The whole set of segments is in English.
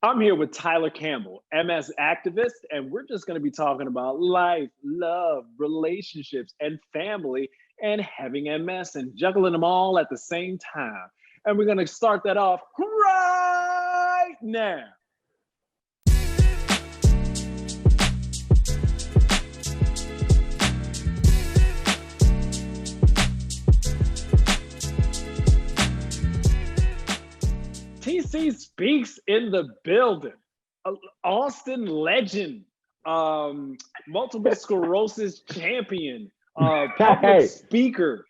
I'm here with Tyler Campbell, MS activist, and we're just going to be talking about life, love, relationships, and family, and having MS and juggling them all at the same time. And we're going to start that off right now. TC Speaks in the building. Austin legend, multiple sclerosis champion, public speaker.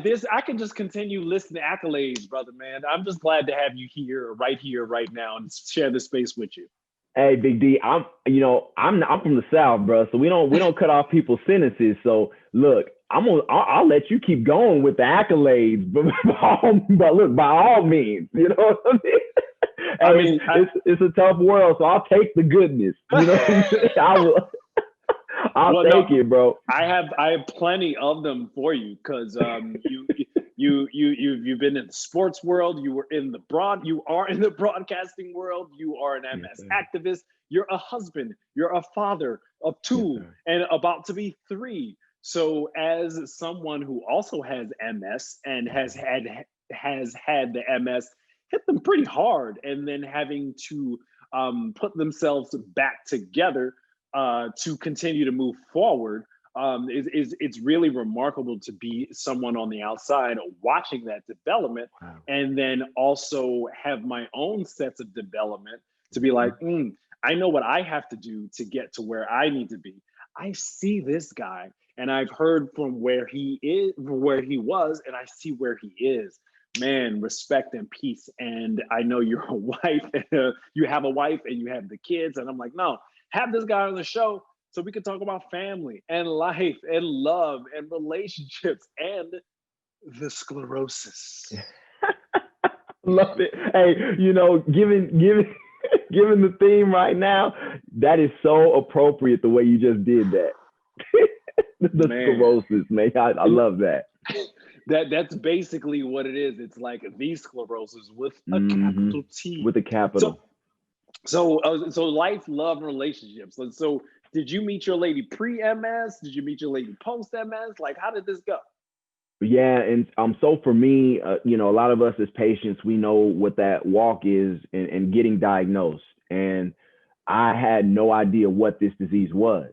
This I can just continue listing accolades, brother, man. I'm just glad to have you here, right now, and share this space with you. Hey, Big D, I'm from the South, bro. So we don't cut off people's sentences. So look, I'll let you keep going with the accolades, but look, by all means, you know what I mean? It's a tough world, so I'll take the goodness. You know, I'll take it, bro. I have plenty of them for you because you've been in the sports world. You are in the broadcasting world. You are an MS activist. You're a husband. You're a father of two and about to be three. So as someone who also has MS and has had the MS hit them pretty hard, and then having to put themselves back together to continue to move forward, it's really remarkable to be someone on the outside watching that development. Wow. And then also have my own sets of development to be like, I know what I have to do to get to where I need to be. I see this guy, and I've heard from where he was, and I see where he is. Man, respect and peace. And I know you're a wife, and you have a wife, and you have the kids. And I'm like, no, have this guy on the show so we can talk about family and life and love and relationships and the sclerosis. Love it. Hey, given the theme right now, that is so appropriate the way you just did that. The sclerosis, man. I love that. That's basically what it is. It's like the sclerosis with a capital T. With a capital. So life, love, and relationships. So did you meet your lady pre-MS? Did you meet your lady post-MS? Like, how did this go? Yeah, and so for me, a lot of us as patients, we know what that walk is and getting diagnosed. And I had no idea what this disease was.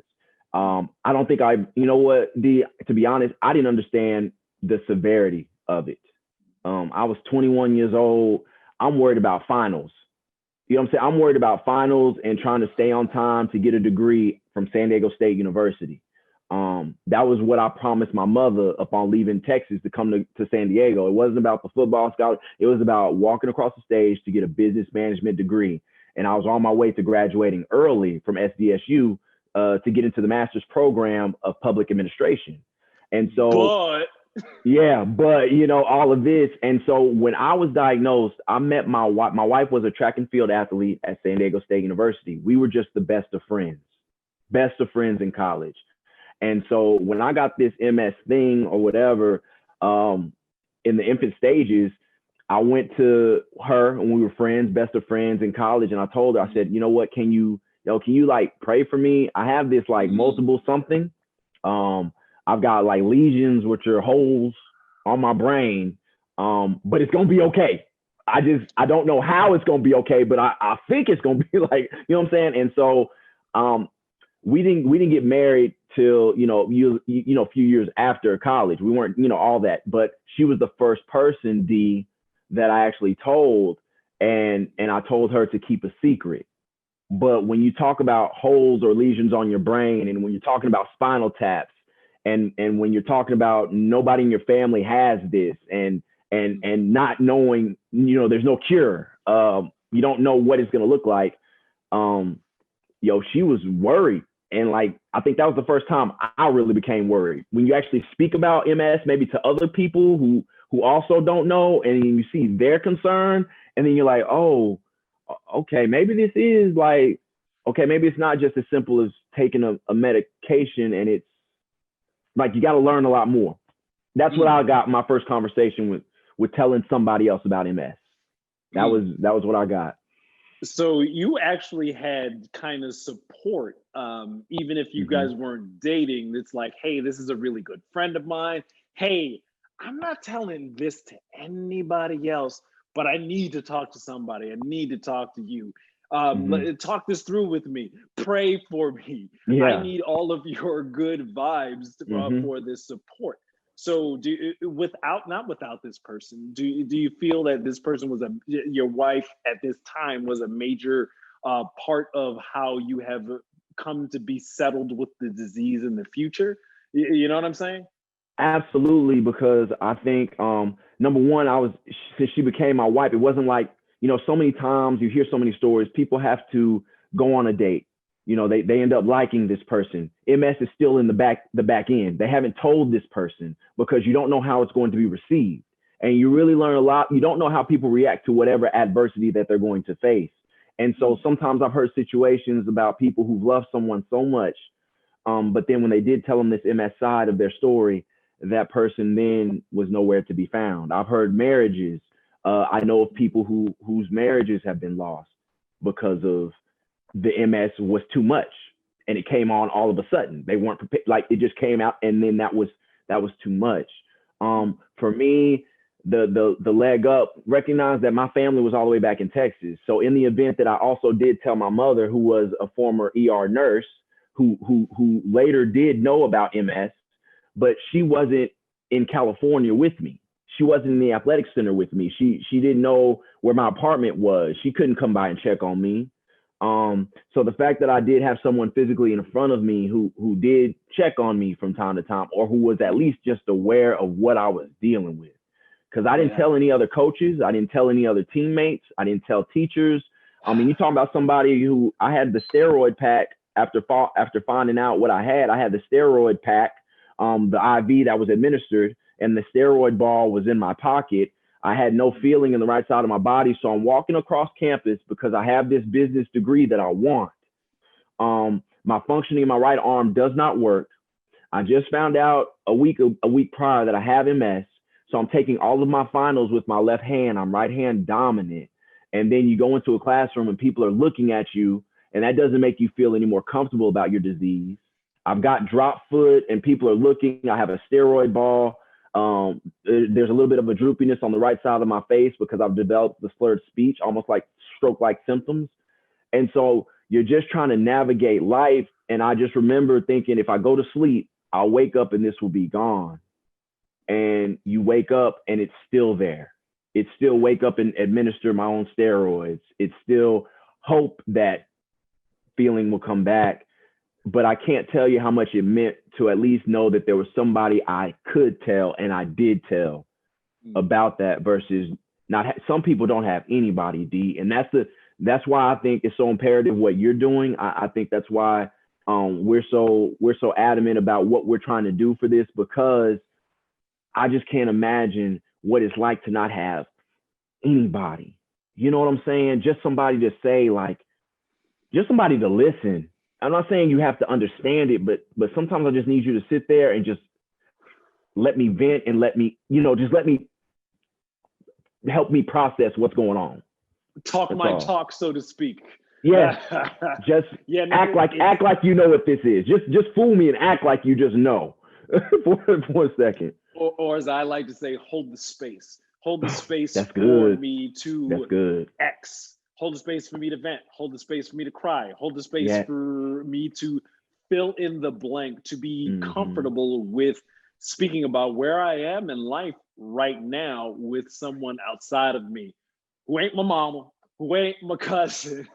I don't think to be honest, I didn't understand the severity of it. I was 21 years old. I'm worried about finals. You know what I'm saying? I'm worried about finals and trying to stay on time to get a degree from San Diego State University. That was what I promised my mother upon leaving Texas to come to San Diego. It wasn't about the football scholarship. It was about walking across the stage to get a business management degree. And I was on my way to graduating early from SDSU to get into the master's program of public administration. And so, all of this. And so when I was diagnosed, I met my wife. My wife was a track and field athlete at San Diego State University. We were just the best of friends in college. And so when I got this MS thing or whatever, in the infant stages, I went to her and we were friends, best of friends in college. And I told her, I said, you know what, can you like pray for me? I have this like multiple something. I've got like lesions, which are holes on my brain, but it's going to be okay. I don't know how it's going to be okay, but I think it's going to be like, you know what I'm saying? And so we didn't get married till, a few years after college. We weren't, all that, but she was the first person, D, that I actually told, and I told her to keep a secret. But when you talk about holes or lesions on your brain, and when you're talking about spinal taps, and when you're talking about nobody in your family has this, and not knowing, there's no cure, you don't know what it's going to look like. She was worried. And like, I think that was the first time I really became worried. When you actually speak about MS, maybe to other people who also don't know, and you see their concern, and then you're like, oh, okay, maybe this is like, okay, maybe it's not just as simple as taking a medication, and it's like, you got to learn a lot more. That's what I got my first conversation with telling somebody else about MS. That was what I got. So you actually had kind of support, even if you Hmm. guys weren't dating. It's like, hey, this is a really good friend of mine. Hey, I'm not telling this to anybody else, but I need to talk to somebody. I need to talk to you. Hmm. Talk this through with me. Pray for me. I Yeah. need all of your good vibes Hmm. for this support. So, without not without this person, do you feel that this person was your wife at this time was a major part of how you have come to be settled with the disease in the future? You know what I'm saying? Absolutely, because I think number one, since she became my wife, it wasn't like, so many times you hear so many stories, people have to go on a date. They end up liking this person. MS is still in the back end. They haven't told this person because you don't know how it's going to be received. And you really learn a lot. You don't know how people react to whatever adversity that they're going to face. And so Mm. sometimes I've heard situations about people who've loved someone so much, but then when they did tell them this MS side of their story, that person then was nowhere to be found. I've heard marriages. I know of people whose marriages have been lost because of the MS was too much, and it came on all of a sudden. They weren't prepared. Like it just came out, and then that was too much. Mm. For me, the leg up, recognize that my family was all the way back in Texas. So in the event that I also did tell my mother, who was a former ER nurse, who later did know about MS, but she wasn't in California with me. She wasn't in the athletic center with me. She didn't know where my apartment was. She couldn't come by and check on me. So the fact that I did have someone physically in front of me who did check on me from time to time, or who was at least just aware of what I was dealing with. Because I didn't Yeah. tell any other coaches, I didn't tell any other teammates, I didn't tell teachers. I mean, you talking about somebody who I had the steroid pack after finding out what I had. I had the steroid pack, the IV that was administered, and the steroid ball was in my pocket. I had no feeling in the right side of my body, so I'm walking across campus because I have this business degree that I want. My functioning in my right arm does not work. I just found out a week prior that I have MS. So I'm taking all of my finals with my left hand. I'm right hand dominant. And then you go into a classroom and people are looking at you, and that doesn't make you feel any more comfortable about your disease. I've got drop foot and people are looking. I have a steroid ball. There's a little bit of a droopiness on the right side of my face because I've developed the slurred speech, almost like stroke-like symptoms. And so you're just trying to navigate life. And I just remember thinking, if I go to sleep, I'll wake up and this will be gone. And you wake up and it's still there. It's still wake up and administer my own steroids. It's still hope that feeling will come back. But I can't tell you how much it meant to at least know that there was somebody I could tell, and I did tell Mm. about that, versus not some people don't have anybody, D. And that's why I think it's so imperative what you're doing. I think that's why we're so adamant about what we're trying to do for this, because I just can't imagine what it's like to not have anybody. You know what I'm saying? Just somebody to say, like, just somebody to listen. I'm not saying you have to understand it, but sometimes I just need you to sit there and just let me vent, and just let me help me process what's going on. Talk That's my all. talk, so to speak. Yes. Just Yeah, no, act like you know what this is. Just fool me and act like you just know for a second. or as I like to say, hold the space. Hold the space That's for good. me That's to good. X. Hold the space for me to vent. Hold the space for me to cry. Hold the space Yeah. for me to fill in the blank, to be Mm-hmm. comfortable with speaking about where I am in life right now with someone outside of me who ain't my mama, who ain't my cousin,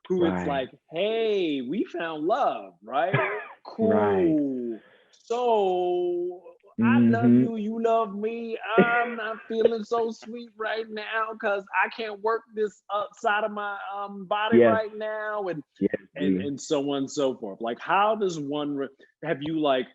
who it's Right. like, hey, we found love, right? Right. Cool. So I love Mm-hmm. you, you love me. I'm not feeling so sweet right now because I can't work this side of my body Yes. right now, and Yes. and D. and so on and so forth. Like, how does one have you like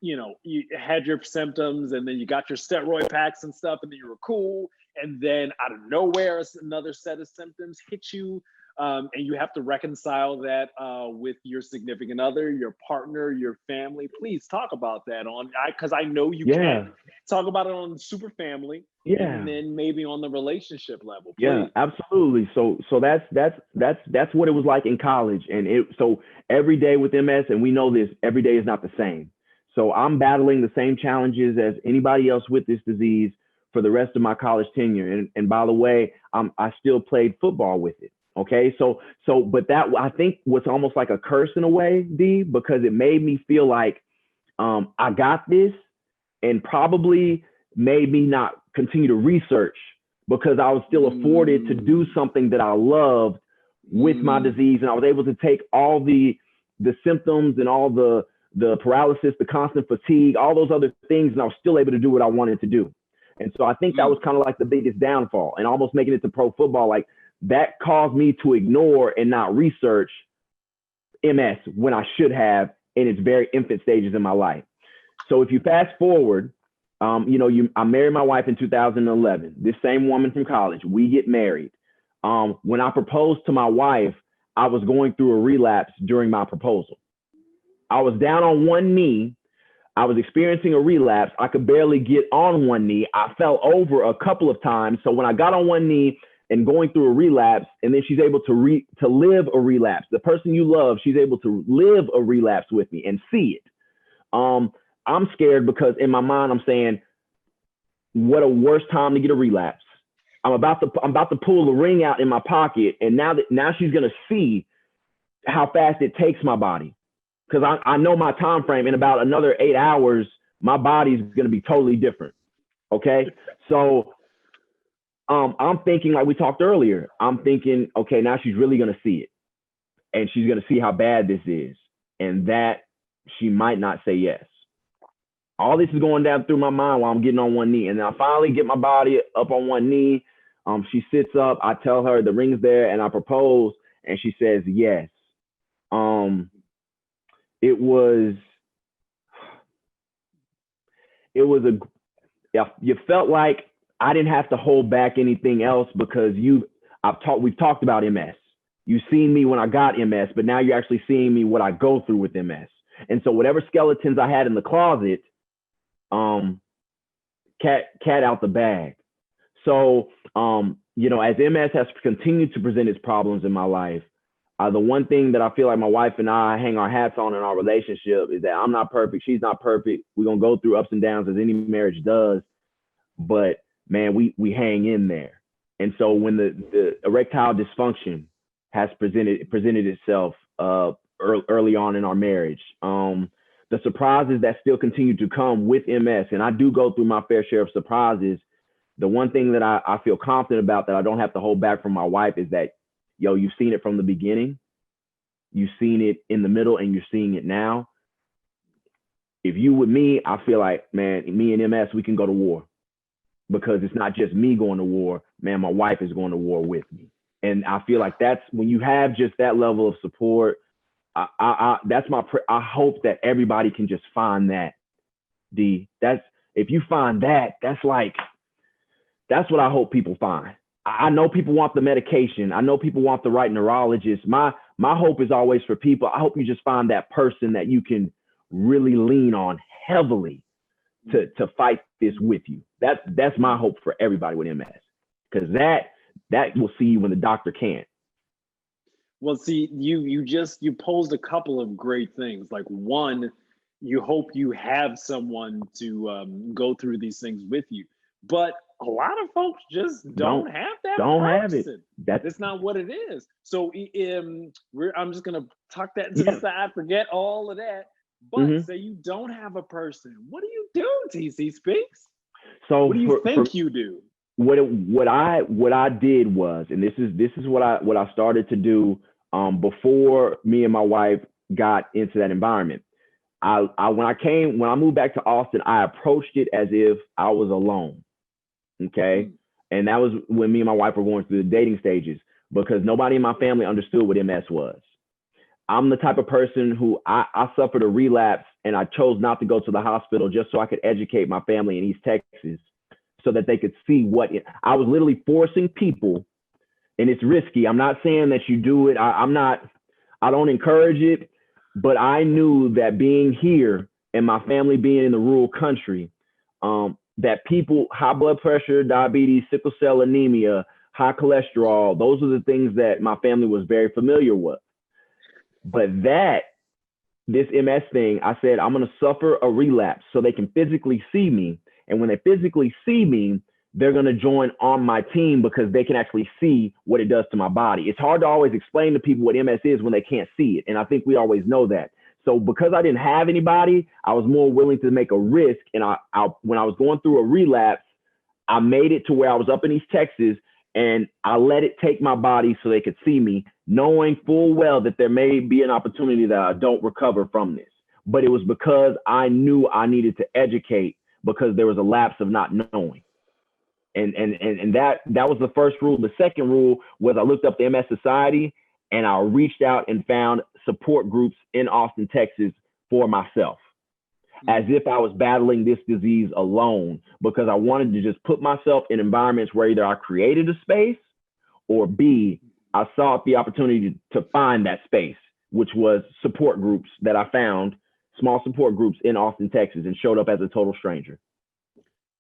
you had your symptoms and then you got your steroid packs and stuff and then you were cool, and then out of nowhere, another set of symptoms hit you. And you have to reconcile that with your significant other, your partner, your family. Please talk about that because I know you can talk about it on super family, and then maybe on the relationship level. Please. Yeah, absolutely. So that's what it was like in college, and so every day with MS, and we know this, every day is not the same. So I'm battling the same challenges as anybody else with this disease for the rest of my college tenure. And by the way, I still played football with it. Okay, but that, I think, was almost like a curse in a way, D, because it made me feel like I got this, and probably made me not continue to research because I was still afforded to do something that I loved with my disease, and I was able to take all the symptoms and all the paralysis, the constant fatigue, all those other things, and I was still able to do what I wanted to do. And so I think that was kind of like the biggest downfall, and almost making it to pro football, like, that caused me to ignore and not research MS when I should have in its very infant stages in my life. So if you fast forward, I married my wife in 2011, this same woman from college, we get married. When I proposed to my wife, I was going through a relapse during my proposal. I was down on one knee. I was experiencing a relapse. I could barely get on one knee. I fell over a couple of times. So when I got on one knee, and going through a relapse, and then she's able to live a relapse. The person you love, she's able to live a relapse with me and see it. I'm scared because in my mind, I'm saying, what a worse time to get a relapse. I'm about to pull the ring out in my pocket, and now she's gonna see how fast it takes my body, because I know my time frame. In about another 8 hours, my body's gonna be totally different. Okay, so. I'm thinking, like we talked earlier, I'm thinking, okay, now she's really going to see it, and she's going to see how bad this is, and that she might not say yes. All this is going down through my mind while I'm getting on one knee. And then I finally get my body up on one knee. She sits up, I tell her the ring's there, and I propose, and she says yes. You felt like I didn't have to hold back anything else, because we've talked about MS. You've seen me when I got MS, but now you're actually seeing me what I go through with MS. And so whatever skeletons I had in the closet, cat out the bag. So, as MS has continued to present its problems in my life, the one thing that I feel like my wife and I hang our hats on in our relationship is that I'm not perfect. She's not perfect. We're going to go through ups and downs as any marriage does. But man, we hang in there. And so when the erectile dysfunction has presented itself early on in our marriage, the surprises that still continue to come with MS, and I do go through my fair share of surprises, the one thing that I feel confident about that I don't have to hold back from my wife is that, you've seen it from the beginning, you've seen it in the middle, and you're seeing it now. If you with me, I feel like, man, me and MS, we can go to war. Because it's not just me going to war, man, my wife is going to war with me. And I feel like that's when you have just that level of support. I hope that everybody can just find that. If you find that, that's what I hope people find. I know people want the medication. I know people want the right neurologist. My hope is always for people. I hope you just find that person that you can really lean on heavily to fight this with you. That's my hope for everybody with MS, because that will see you when the doctor can't. Well, see, you posed a couple of great things. Like, one, you hope you have someone to go through these things with you, but a lot of folks just don't have that. Don't person. have it. That's not what it is. So I'm just gonna tuck that to the side, forget all of that. But say you don't have a person, what do you do, TC Speaks? So what do you think you do? What I did was, and this is what I started to do before me and my wife got into that environment. When I moved back to Austin, I approached it as if I was alone. Okay. And that was when me and my wife were going through the dating stages, because nobody in my family understood what MS was. I'm the type of person who I suffered a relapse, and I chose not to go to the hospital just so I could educate my family in East Texas so that they could see I was literally forcing people, and it's risky. I'm not saying that you do it. I don't encourage it, but I knew that being here and my family being in the rural country, that people, high blood pressure, diabetes, sickle cell anemia, high cholesterol, those are the things that my family was very familiar with. But this MS thing, I said, I'm going to suffer a relapse so they can physically see me. And when they physically see me, they're going to join on my team because they can actually see what it does to my body. It's hard to always explain to people what MS is when they can't see it. And I think we always know that. So because I didn't have anybody, I was more willing to make a risk. And when I was going through a relapse, I made it to where I was up in East Texas, and I let it take my body so they could see me, knowing full well that there may be an opportunity that I don't recover from this. But it was because I knew I needed to educate, because there was a lapse of not knowing. And that was the first rule. The second rule was I looked up the MS Society, and I reached out and found support groups in Austin, Texas for myself, as if I was battling this disease alone, because I wanted to just put myself in environments where either I created a space, or B, I sought the opportunity to find that space, which was support groups that I found, small support groups in Austin, Texas, and showed up as a total stranger.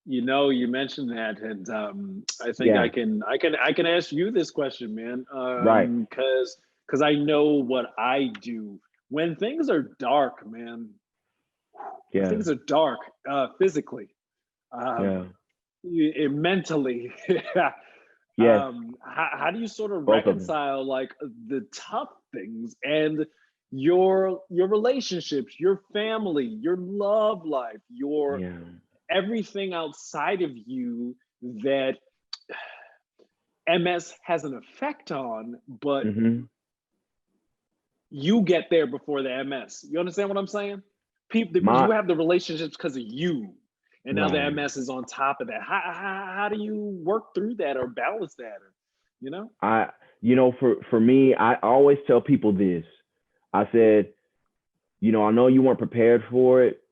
You know, you mentioned that, and I think I can ask you this question, man. Right. Because I know what I do when things are dark, man. Yeah. Things are dark, physically, mentally. Yes. How do you sort of reconcile like the tough things and your relationships, your family, your love life, your everything outside of you that MS has an effect on, but you get there before the MS. You understand what I'm saying? People, you have the relationships because of you, and now the MS is on top of that. How do you work through that or balance that? For me, I always tell people this. I said, I know you weren't prepared for it,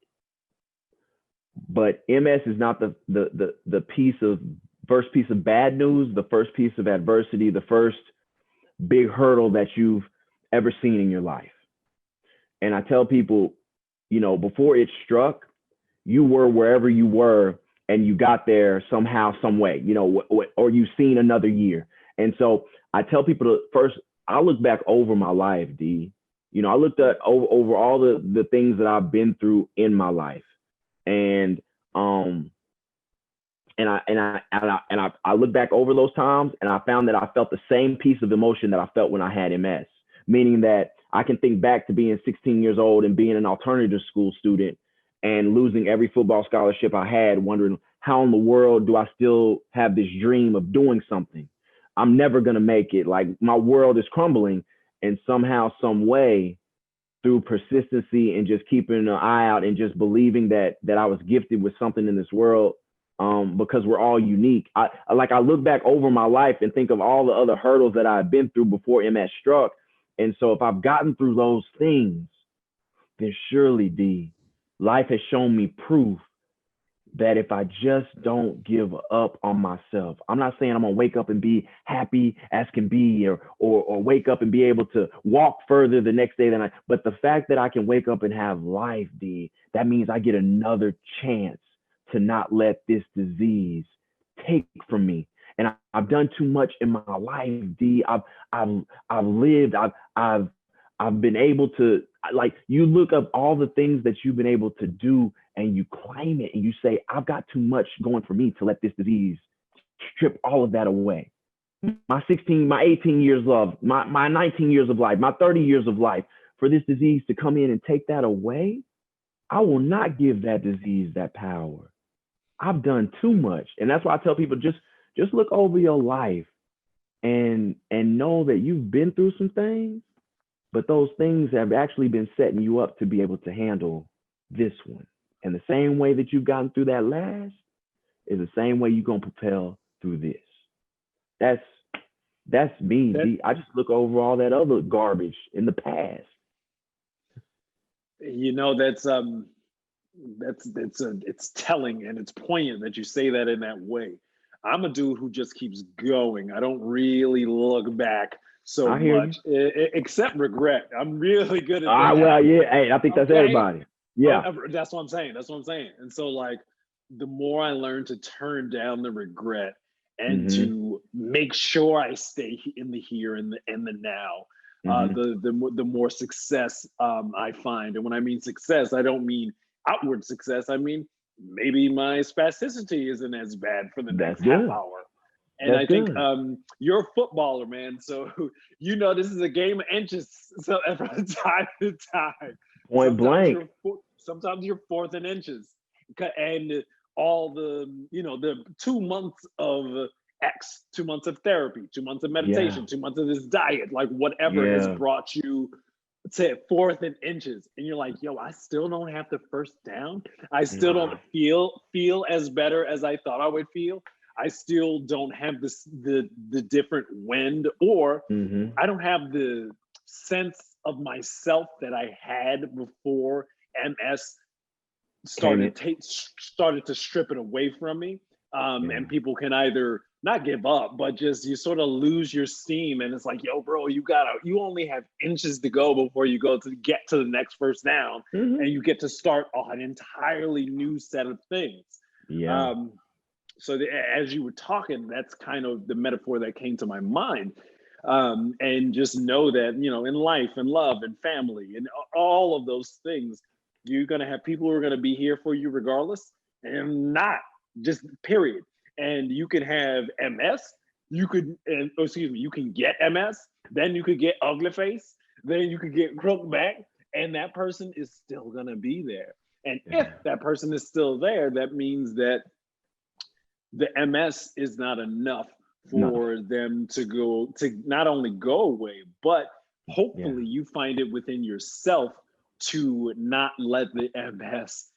but MS is not the first piece of bad news, the first piece of adversity, the first big hurdle that you've ever seen in your life. And I tell people, before it struck, you were wherever you were, and you got there somehow, some way, or you've seen another year. And so I tell people I look back over my life, D. I looked at over all the things that I've been through in my life. And I look back over those times, and I found that I felt the same piece of emotion that I felt when I had MS, meaning that I can think back to being 16 years old and being an alternative school student and losing every football scholarship I had, wondering how in the world do I still have this dream of doing something? I'm never going to make it. Like, my world is crumbling, and somehow, some way, through persistency and just keeping an eye out and just believing that I was gifted with something in this world, because we're all unique. I look back over my life and think of all the other hurdles that I've been through before MS struck. And so if I've gotten through those things, then surely, D, life has shown me proof that if I just don't give up on myself, I'm not saying I'm gonna wake up and be happy as can be, or wake up and be able to walk further the next day but the fact that I can wake up and have life, D, that means I get another chance to not let this disease take from me. And I've done too much in my life, D. I've lived. I've been able to, like, you look up all the things that you've been able to do, and you claim it, and you say, I've got too much going for me to let this disease strip all of that away. My 18 years of my 19 years of life, my 30 years of life, for this disease to come in and take that away, I will not give that disease that power. I've done too much. And that's why I tell people, just look over your life and know that you've been through some things, but those things have actually been setting you up to be able to handle this one. And the same way that you've gotten through that last is the same way you're going to propel through this. That's me. I just look over all that other garbage in the past. That's it's telling and it's poignant that you say that in that way. I'm a dude who just keeps going. I don't really look back so much, except regret. I'm really good at that. Well, yeah. Hey, I think that's everybody. Yeah. That's what I'm saying. That's what I'm saying. And so, like, the more I learn to turn down the regret and to make sure I stay in the here and the now, the more success I find. And when I mean success, I don't mean outward success. I mean, maybe my spasticity isn't as bad for the next half hour. And I think you're a footballer, man. So this is a game of inches. So from time to time, point blank. Sometimes you're fourth in inches, and all the the 2 months of X, 2 months of therapy, 2 months of meditation, 2 months of this diet, like whatever has brought you to fourth in inches, and you're like, yo, I still don't have the first down. I still don't feel as better as I thought I would feel. I still don't have the different wind, or I don't have the sense of myself that I had before MS started to strip it away from me. And people can either not give up, but just you sort of lose your steam, and it's like, yo, bro, you only have inches to go before you get to the next first down, and you get to start an entirely new set of things. So as you were talking, that's kind of the metaphor that came to my mind. And just know that, in life and love and family and all of those things, you're going to have people who are going to be here for you regardless, and not just period. And you can have MS, you can get MS, then you could get ugly face, then you could get crooked back, and that person is still going to be there. And if that person is still there, that means that the MS is not enough for them to not only go away, but hopefully you find it within yourself to not let the MS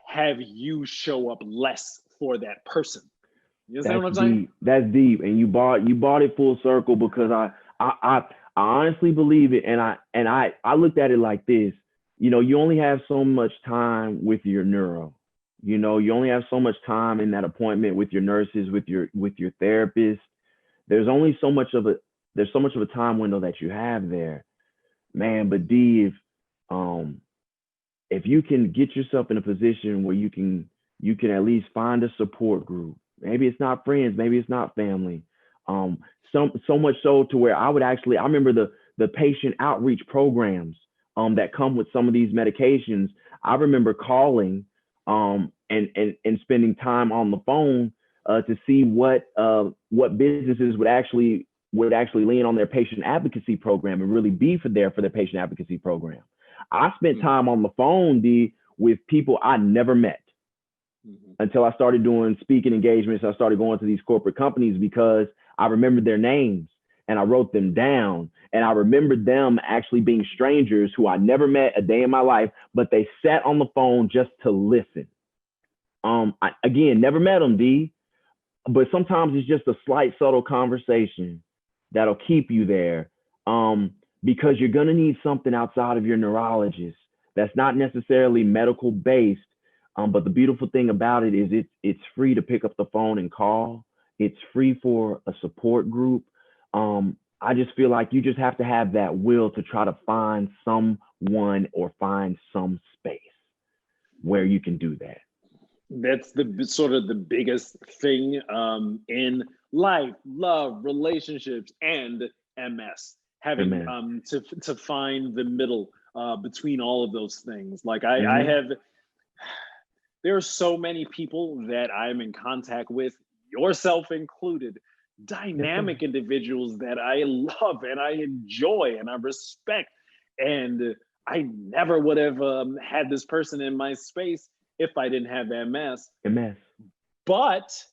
have you show up less for that person. You understand what I'm saying? That's deep, and you brought it full circle, because I honestly believe it, and I looked at it like this. You only have so much time with your neuro. You only have so much time in that appointment with your nurses, with your therapist. There's so much of a time window that you have there, man. But D, if you can get yourself in a position where you can at least find a support group. Maybe it's not friends, maybe it's not family. So much so to where I remember the patient outreach programs that come with some of these medications. I remember calling and spending time on the phone to see what businesses would actually lean on their patient advocacy program and really be there for their patient advocacy program. I spent time on the phone, D, with people I never met until I started doing speaking engagements. I started going to these corporate companies because I remembered their names and I wrote them down. And I remembered them actually being strangers who I never met a day in my life, but they sat on the phone just to listen. I never met them, D, but sometimes it's just a slight, subtle conversation that'll keep you there, because you're going to need something outside of your neurologist that's not necessarily medical based. But the beautiful thing about it is it's free to pick up the phone and call. It's free for a support group. I just feel like you just have to have that will to try to find someone or find some space where you can do that. That's the sort of the biggest thing in life, love, relationships, and MS. Having to find the middle between all of those things. Like there are so many people that I'm in contact with, yourself included, dynamic individuals that I love and I enjoy and I respect. And I never would have had this person in my space if I didn't have MS. But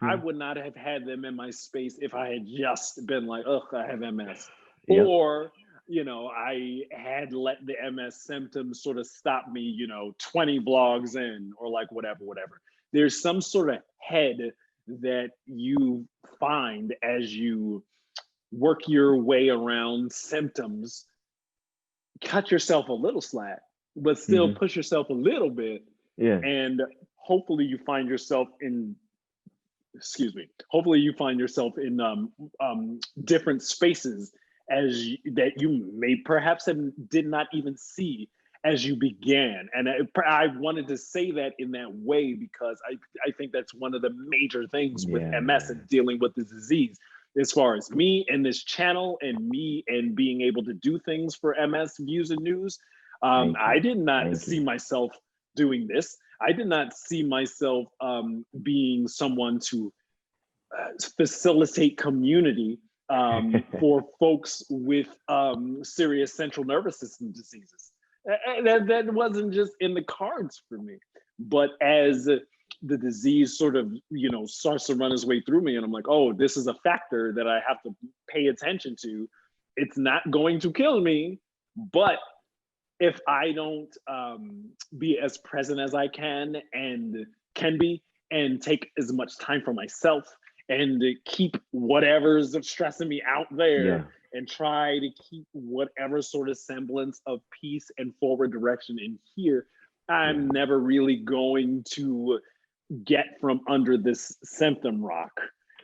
I would not have had them in my space if I had just been like, I have MS. Yep. Or, I had let the MS symptoms sort of stop me, 20 blogs in, or like whatever. There's some sort of head that you find as you work your way around symptoms. Cut yourself a little slack, but still push yourself a little bit Yeah. And hopefully you find yourself in, excuse me, hopefully you find yourself in different spaces that you may perhaps did not even see as you began. And I wanted to say that in that way because I think that's one of the major things with Yeah, MS and man. dealing with the disease. As far as me and this channel and me and being able to do things for MS Views and News, Thank I you. did not Thank see you. myself doing this. I did not see myself being someone to facilitate community for folks with serious central nervous system diseases. That wasn't just in the cards for me. But as the disease sort of, starts to run its way through me, and I'm like, oh, this is a factor that I have to pay attention to. It's not going to kill me, but if I don't be as present as I can be, and take as much time for myself and keep whatever's stressing me out Yeah. there and try to keep whatever sort of semblance of peace and forward direction in here, Yeah. I'm never really going to get from under this symptom rock.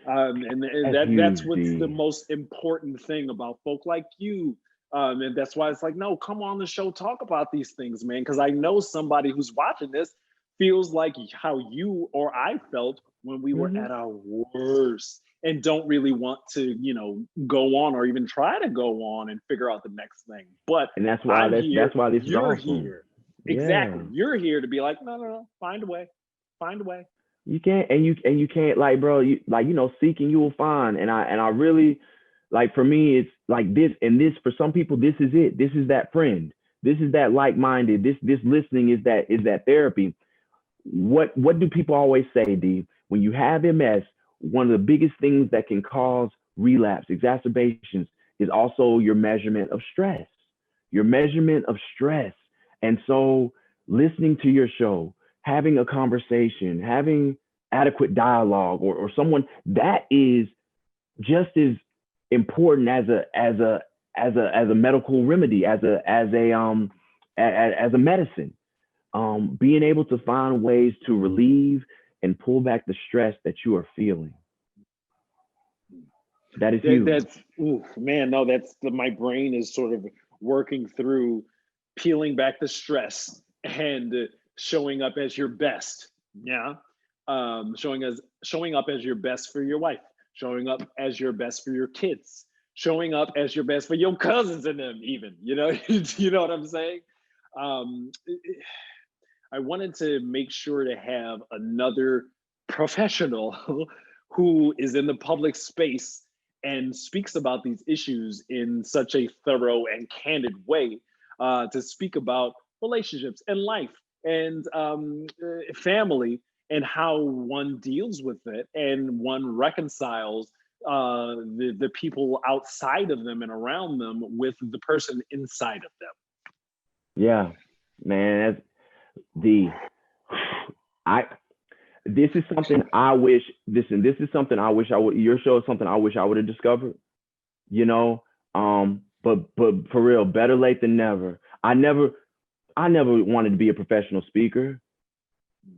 And That's that's huge, what's the D. most important thing about folk like you. And that's why it's like, no, come on the show, talk about these things, man. Because I know somebody who's watching this feels like how you or I felt when we were Hmm. at our worst and don't really want to, go on or even try to go on and figure out the next thing. But And that's why I'm here, that's why this is you're awesome. here. Exactly. Yeah. You're here to be like, no, no, no, find a way, find a way. You can't, and you can't, like, bro, you like, seeking you will find. And I really, like, for me, it's like this, and this, for some people, this is it. This is that friend. This is that like-minded. This listening is that therapy. What do people always say, D? When you have MS, one of the biggest things that can cause relapse, exacerbations, is also your measurement of stress. Your measurement of stress. And so listening to your show, having a conversation, having adequate dialogue, or someone that is just as important as a medical remedy, as a medicine. Being able to find ways to relieve and pull back the stress that you are feeling. That is huge. That's, ooh, man, no, my brain is sort of working through peeling back the stress and showing up as your best. Yeah. Showing up as your best for your wife, showing up as your best for your kids, showing up as your best for your cousins and them, even, you know what I'm saying? Um, I wanted to make sure to have another professional who is in the public space and speaks about these issues in such a thorough and candid way, to speak about relationships and life and family and how one deals with it and one reconciles the people outside of them and around them with the person inside of them. Yeah, man. That's the I this is something I wish. Listen, this is something I wish I would. Your show is something I wish I would have discovered. You know, but for real, better late than never. I never wanted to be a professional speaker,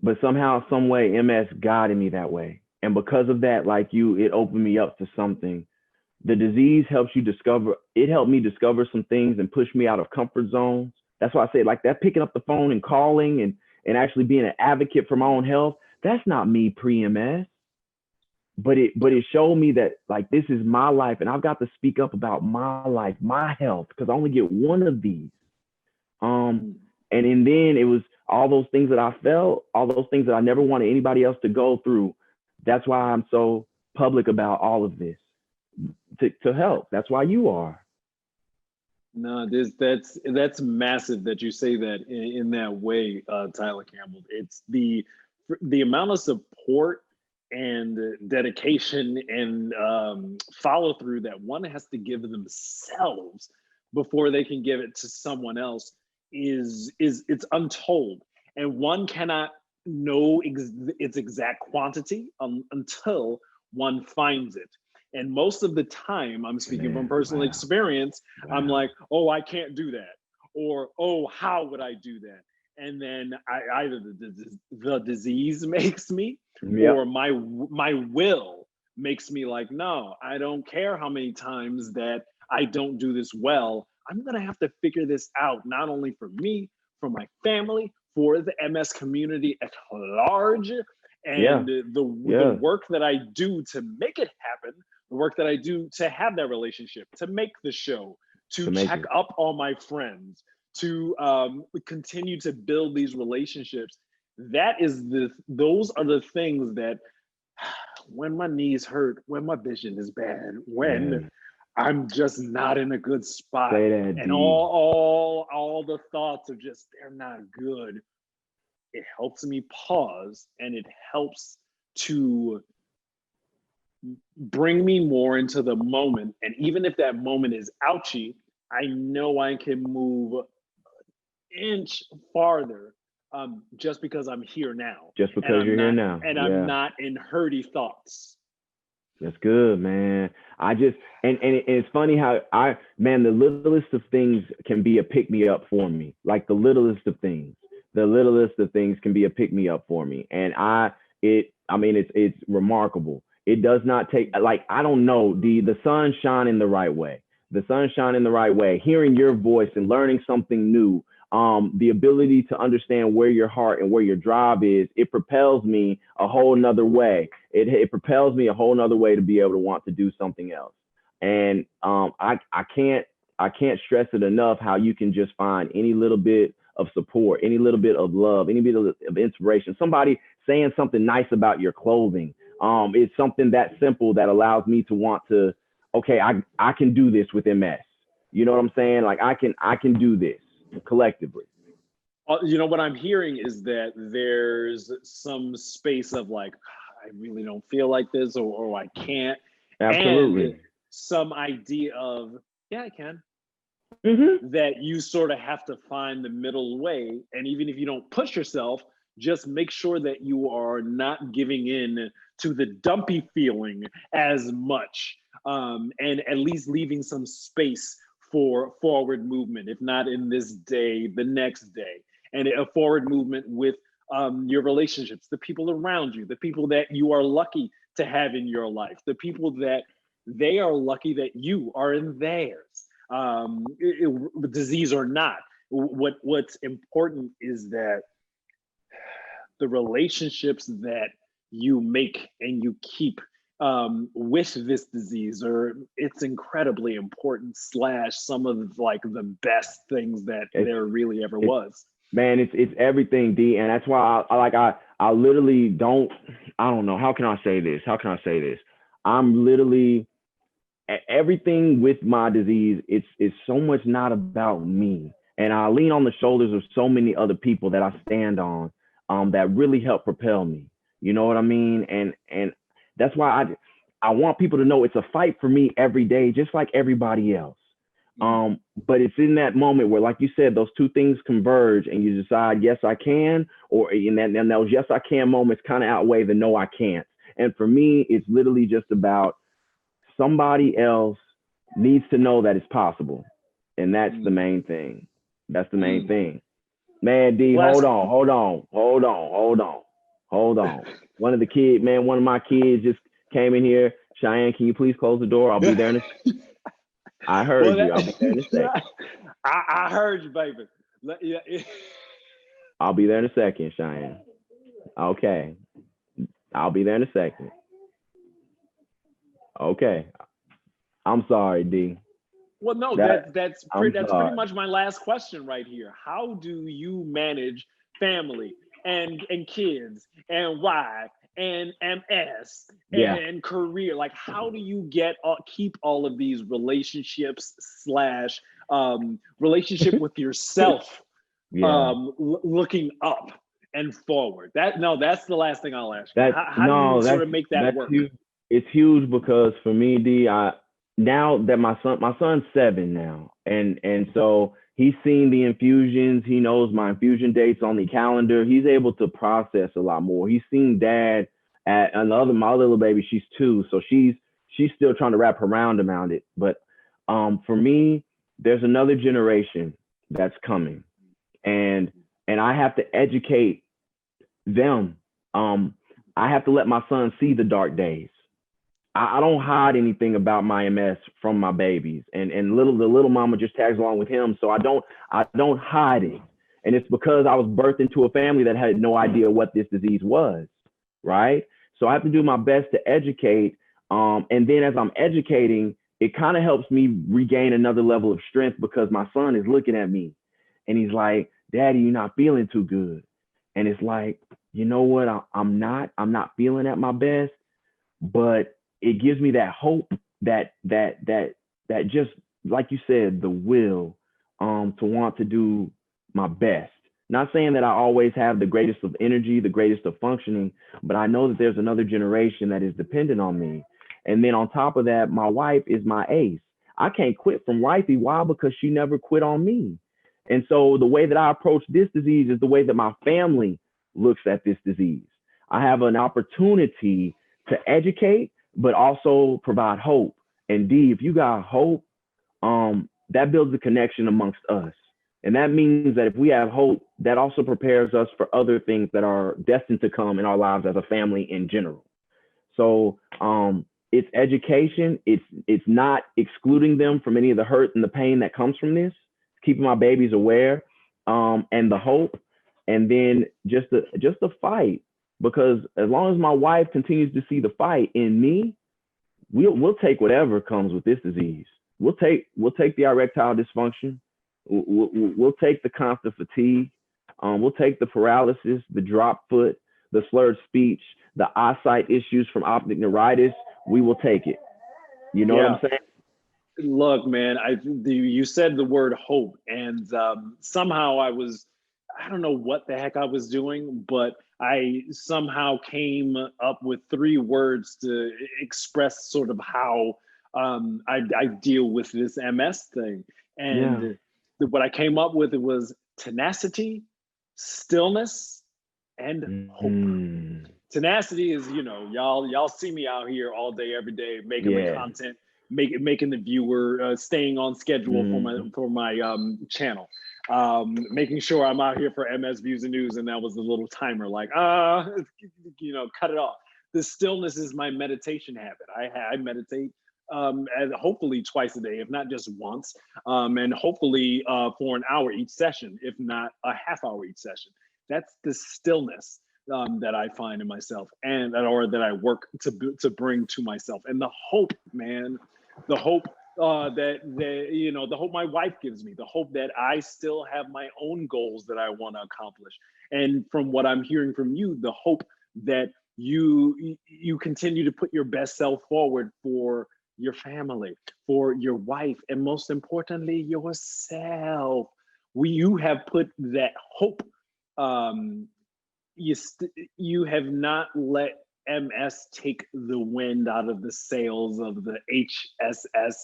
but somehow, some way, MS guided me that way, and because of that, like you, it opened me up to something. The disease helps you discover. It helped me discover some things and push me out of comfort zones. That's why I say, like, that picking up the phone and calling and actually being an advocate for my own health. That's not me pre-MS, but it showed me that, like, this is my life and I've got to speak up about my life, my health, because I only get one of these. Um, and then it was all those things that I felt, all those things that I never wanted anybody else to go through. That's why I'm so public about all of this, to help. That's why you are. No, that's massive that you say that in that way, Tyler Campbell. It's the amount of support and dedication and follow through that one has to give themselves before they can give it to someone else is it's untold, and one cannot know its exact quantity until one finds it. And most of the time, I'm speaking from Man, personal wow, experience, I'm wow. like, oh, I can't do that. Or, oh, how would I do that? and then either the disease makes me, Yep. or my will makes me like, no, I don't care how many times that I don't do this well. I'm gonna have to figure this out, not only for me, for my family, for the MS community at large, Yeah. and the work that I do to make it happen, the work that I do to have that relationship, to make the show, To to make check it. up on my friends, to continue to build these relationships. Those are the things that, when my knees hurt, when my vision is bad, when Man, I'm just not in a good spot, say that, and D. all the thoughts are just, they're not good. It helps me pause, and it helps to bring me more into the moment. And even if that moment is ouchy, I know I can move an inch farther, just because I'm here now, Just and because you're here now. I'm Yeah. not in hurty thoughts. That's good, man. I just and it's funny how the littlest of things can be a pick me up for me. Like the littlest of things. The littlest of things can be a pick me up for me. And it's remarkable. It does not take, like, I don't know, the sun shining the right way. The sun shining the right way. Hearing your voice and learning something new. The ability to understand where your heart and where your drive is, it propels me a whole nother way. It propels me a whole nother way to be able to want to do something else. And I can't stress it enough how you can just find any little bit of support, any little bit of love, any bit of inspiration, somebody saying something nice about your clothing. It's something that simple that allows me to want to, okay, I can do this with MS. You know what I'm saying? Like I can do this collectively. What I'm hearing is that there's some space of like, I really don't feel like this, or I can't, and Absolutely. some idea of, yeah, I can. Mm-hmm. That you sort of have to find the middle way. And even if you don't push yourself, just make sure that you are not giving in to the dumpy feeling as much, and at least leaving some space for forward movement, if not in this day, the next day, and a forward movement with your relationships, the people around you, the people that you are lucky to have in your life, the people that they are lucky that you are in theirs, disease or not. What's important is that the relationships that you make and you keep, with this disease, or it's incredibly important, slash some of like the best things that there really ever was. Man, it's everything, D, and that's why I literally don't, I don't know, how can I say this? I'm literally, everything with my disease, it's so much not about me, and I lean on the shoulders of so many other people that I stand on, that really help propel me. You know what I mean? And that's why I want people to know it's a fight for me every day, just like everybody else. But it's in that moment where, like you said, those two things converge and you decide, yes, I can, or in that, and those yes, I can moments kind of outweigh the no, I can't. And for me, it's literally just about somebody else needs to know that it's possible. And that's the main thing. That's the main thing. Man, D, hold on. One of my kids just came in here. Cheyenne, can you please close the door? I'll be there in a I heard you. I'll be there in a second. I heard you, baby. I'll be there in a second, Cheyenne. Okay. I'll be there in a second. Okay. I'm sorry, D. Well, no, that's pretty much my last question right here. How do you manage family and kids and wife and MS and career? Like, how do you keep all of these relationships slash relationship with yourself, looking up and forward? That's the last thing I'll ask you. How do you sort of make that work? Huge. It's huge because for me, D, now that my son's 7 now, and so he's seen the infusions. He knows my infusion dates on the calendar. He's able to process a lot more. He's seen dad at my little baby. She's 2, so she's still trying to wrap her around it. But for me, there's another generation that's coming, and and I have to educate them. I have to let my son see the dark days. I don't hide anything about my MS from my babies, and the little mama just tags along with him, so I don't hide it. And it's because I was birthed into a family that had no idea what this disease was, right? So I have to do my best to educate, and then as I'm educating, it kind of helps me regain another level of strength because my son is looking at me, and he's like, "Daddy, you're not feeling too good," and it's like, you know what? I'm not feeling at my best, but it gives me that hope that just like you said, the will to want to do my best. Not saying that I always have the greatest of energy, the greatest of functioning, but I know that there's another generation that is dependent on me. And then on top of that, my wife is my ace. I can't quit from wifey. Why? Because she never quit on me. And so the way that I approach this disease is the way that my family looks at this disease. I have an opportunity to educate, but also provide hope. And D, if you got hope, that builds a connection amongst us. And that means that if we have hope, that also prepares us for other things that are destined to come in our lives as a family in general. So it's education. It's not excluding them from any of the hurt and the pain that comes from this, keeping my babies aware, and the hope, and then just the fight. Because as long as my wife continues to see the fight in me, we'll take whatever comes with this disease. We'll take the erectile dysfunction. We'll take the constant fatigue. We'll take the paralysis, the drop foot, the slurred speech, the eyesight issues from optic neuritis. We will take it. You know what I'm saying? Look, man, you said the word hope, and somehow I don't know what the heck I was doing, but I somehow came up with 3 words to express sort of how I deal with this MS thing. And what I came up with, it was tenacity, stillness, and hope. Tenacity is, y'all see me out here all day, every day, making the content, making the viewer, staying on schedule for my channel, making sure I'm out here for MS Views and News, and that was the little timer, like, cut it off. The stillness is my meditation habit. I meditate and hopefully twice a day, if not just once, and hopefully for an hour each session, if not a half hour each session. That's the stillness that I find in myself, or that I work to bring to myself, and the hope, man, the hope the hope my wife gives me, the hope that I still have my own goals that I want to accomplish, and from what I'm hearing from you, the hope that you continue to put your best self forward for your family, for your wife, and most importantly, yourself. You have put that hope. You have not let MS take the wind out of the sails of the HSS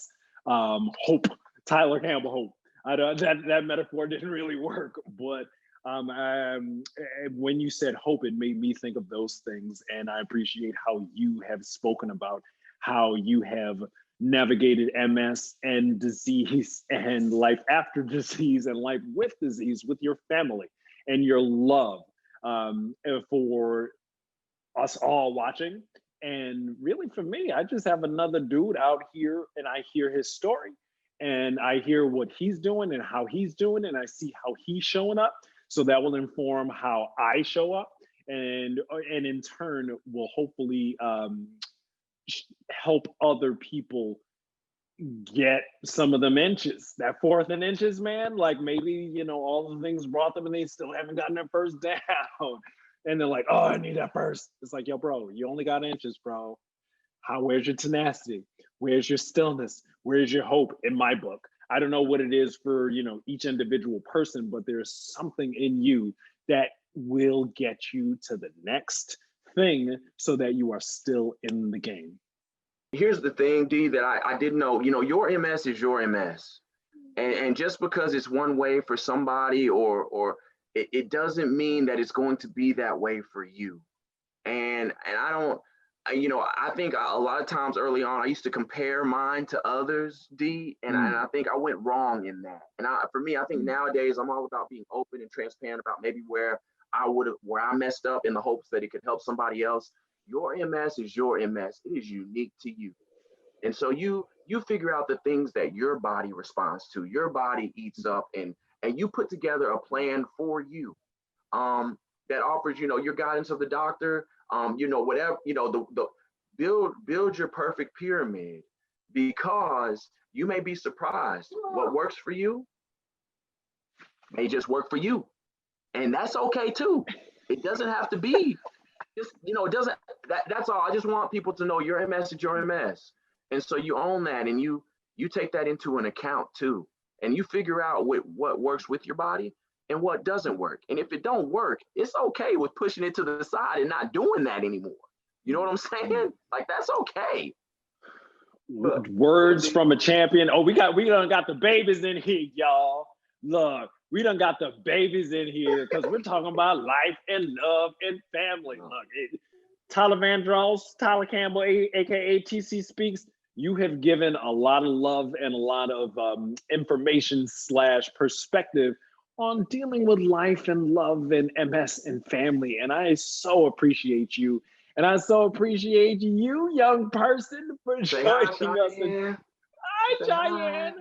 Hope, Tyler Campbell Hope. That metaphor didn't really work, but when you said hope, it made me think of those things, and I appreciate how you have spoken about how you have navigated MS and disease and life after disease and life with disease with your family and your love for us all watching. And really for me, I just have another dude out here, and I hear his story, and I hear what he's doing and how he's doing, and I see how he's showing up. So that will inform how I show up, and in turn will hopefully help other people get some of them inches, that 4th and inches, man. Like maybe, all the things brought them and they still haven't gotten their first down. And they're like, oh, I need that first. It's like, yo, bro, you only got inches, bro. Where's your tenacity? Where's your stillness? Where's your hope in my book? I don't know what it is for, each individual person, but there's something in you that will get you to the next thing so that you are still in the game. Here's the thing, D, that I didn't know. Your MS is your MS. And just because it's one way for somebody or it doesn't mean that it's going to be that way for you. And I think a lot of times early on, I used to compare mine to others, D, and I think I went wrong in that. And for me, I think nowadays I'm all about being open and transparent about maybe where I messed up, in the hopes that it could help somebody else. Your MS is your MS. It is unique to you. And so you figure out the things that your body responds to, your body eats up, and you put together a plan for you that offers, your guidance of the doctor, whatever, the build your perfect pyramid, because you may be surprised. What works for you may just work for you. And that's okay too. It doesn't have to be just, it doesn't, that's all. I just want people to know your MS is your MS. And so you own that, and you take that into an account too. And you figure out what works with your body and what doesn't work. And if it don't work, it's okay with pushing it to the side and not doing that anymore. You know what I'm saying? Like, that's okay. Words from a champion. Oh, we done got the babies in here, y'all. Look, we done got the babies in here because we're talking about life and love and family. Look, Tyler Vandross, Tyler Campbell, aka TC Speaks, you have given a lot of love and a lot of information / perspective on dealing with life and love and MS and family. And I so appreciate you. And I so appreciate you, young person, for joining us. Hi, Cheyenne.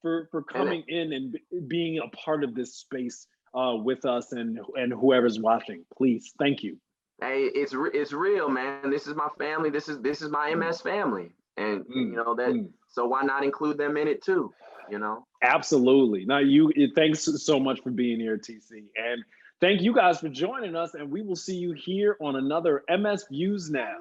For coming in and being a part of this space with us and whoever's watching. Please, thank you. Hey, it's real, man. This is my family. This is my MS family, and so why not include them in it too? Absolutely. Now, thanks so much for being here, TC, and thank you guys for joining us. And we will see you here on another MS Views Now.